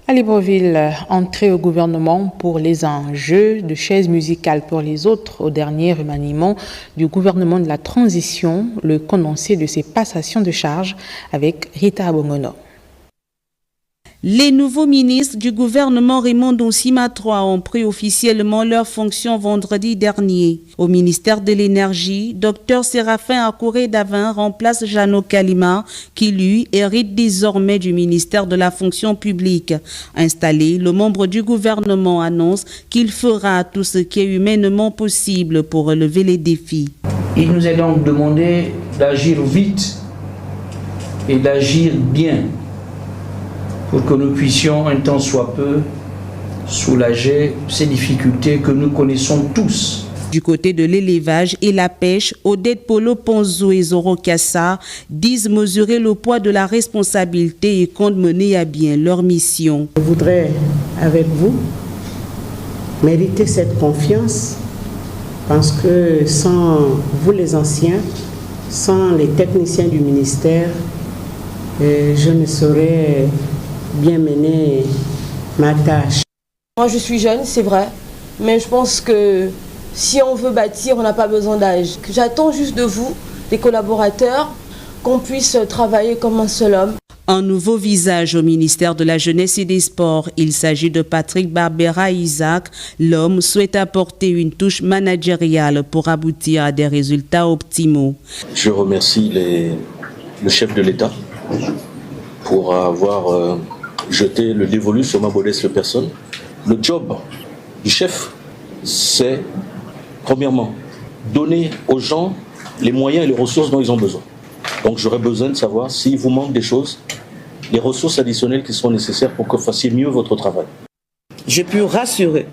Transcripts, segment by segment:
À Libreville, entrée au gouvernement pour les uns, jeu de chaises musicales pour les autres. Au dernier remaniement du gouvernement de la transition, le condensé de ces passations de charges avec Rita Abongono. Les nouveaux ministres du gouvernement Raymond Donsima III ont pris officiellement leurs fonctions vendredi dernier. Au ministère de l'Énergie, Dr Séraphin Akouré-Davin remplace Jeannot Kalima, qui lui hérite désormais du ministère de la fonction publique. Installé, le membre du gouvernement annonce qu'il fera tout ce qui est humainement possible pour relever les défis. Il nous est donc demandé d'agir vite et d'agir bien, pour que nous puissions un tant soit peu soulager ces difficultés que nous connaissons tous. Du côté de l'élevage et la pêche, Odette Polo Ponzo et Zoro Kassa disent mesurer le poids de la responsabilité et comptent mener à bien leur mission. Je voudrais, avec vous, mériter cette confiance parce que sans vous les anciens, sans les techniciens du ministère, je ne saurais bien mener ma tâche. Moi je suis jeune, c'est vrai, mais je pense que si on veut bâtir, on n'a pas besoin d'âge. J'attends juste de vous, des collaborateurs, qu'on puisse travailler comme un seul homme. Un nouveau visage au ministère de la Jeunesse et des Sports. Il s'agit de Patrick Barbera Isaac. L'homme souhaite apporter une touche managériale pour aboutir à des résultats optimaux. Je remercie le chef de l'État pour avoir jeté le dévolu sur ma modeste personne. Le job du chef, c'est, premièrement, donner aux gens les moyens et les ressources dont ils ont besoin. Donc j'aurais besoin de savoir s'il vous manque des choses, les ressources additionnelles qui sont nécessaires pour que vous fassiez mieux votre travail. Je puis rassurer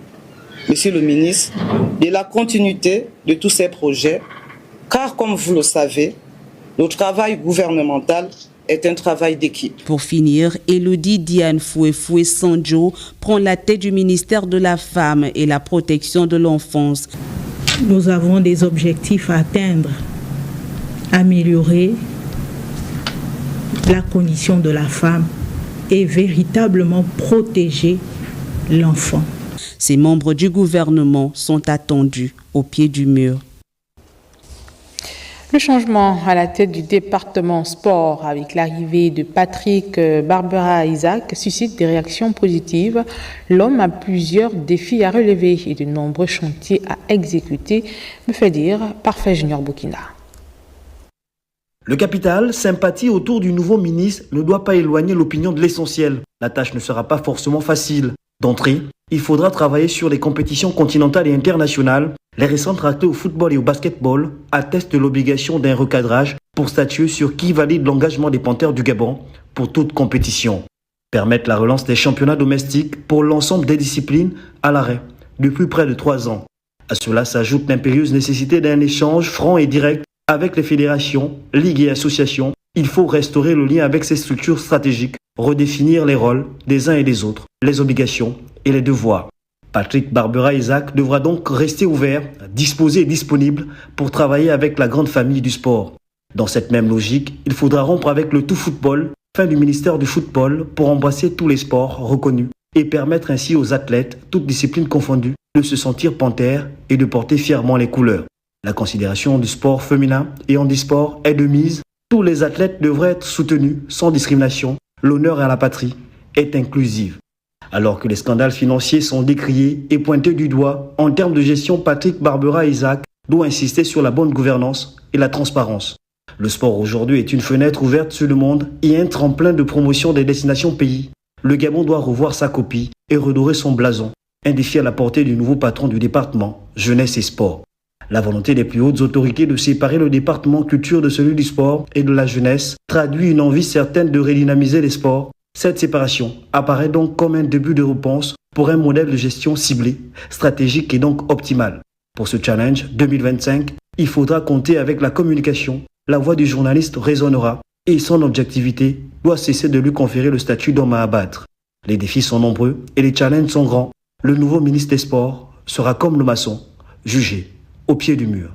Monsieur le ministre de la continuité de tous ces projets, car comme vous le savez, le travail gouvernemental est un travail d'équipe. Pour finir, Elodie Diane Foué Sanjo prend la tête du ministère de la Femme et la protection de l'enfance. Nous avons des objectifs à atteindre, améliorer la condition de la femme et véritablement protéger l'enfant. Ces membres du gouvernement sont attendus au pied du mur. Le changement à la tête du département sport avec l'arrivée de Patrick Barbera Isaac suscite des réactions positives. L'homme a plusieurs défis à relever et de nombreux chantiers à exécuter, me fait dire Parfait Junior Burkina. Le capital, sympathie autour du nouveau ministre ne doit pas éloigner l'opinion de l'essentiel. La tâche ne sera pas forcément facile. D'entrée, il faudra travailler sur les compétitions continentales et internationales. Les récents tractés au football et au basketball attestent de l'obligation d'un recadrage pour statuer sur qui valide l'engagement des Panthères du Gabon pour toute compétition. Permettre la relance des championnats domestiques pour l'ensemble des disciplines à l'arrêt depuis près de 3 ans. À cela s'ajoute l'impérieuse nécessité d'un échange franc et direct avec les fédérations, ligues et associations. Il faut restaurer le lien avec ces structures stratégiques, redéfinir les rôles des uns et des autres, les obligations et les devoirs. Patrick Barbera Isaac devra donc rester ouvert, disposé et disponible pour travailler avec la grande famille du sport. Dans cette même logique, il faudra rompre avec le tout football, fin du ministère du football, pour embrasser tous les sports reconnus et permettre ainsi aux athlètes, toutes disciplines confondues, de se sentir panthères et de porter fièrement les couleurs. La considération du sport féminin et handisport est de mise. Tous les athlètes devraient être soutenus sans discrimination. L'honneur à la patrie est inclusive. Alors que les scandales financiers sont décriés et pointés du doigt, en termes de gestion, Patrick Barbera Isaac doit insister sur la bonne gouvernance et la transparence. Le sport aujourd'hui est une fenêtre ouverte sur le monde et un tremplin de promotion des destinations pays. Le Gabon doit revoir sa copie et redorer son blason. Un défi à la portée du nouveau patron du département, jeunesse et sport. La volonté des plus hautes autorités de séparer le département culture de celui du sport et de la jeunesse traduit une envie certaine de redynamiser les sports. Cette séparation apparaît donc comme un début de réponse pour un modèle de gestion ciblé, stratégique et donc optimal. Pour ce challenge 2025, il faudra compter avec la communication. La voix du journaliste résonnera et son objectivité doit cesser de lui conférer le statut d'homme à abattre. Les défis sont nombreux et les challenges sont grands. Le nouveau ministre des Sports sera comme le maçon, jugé au pied du mur.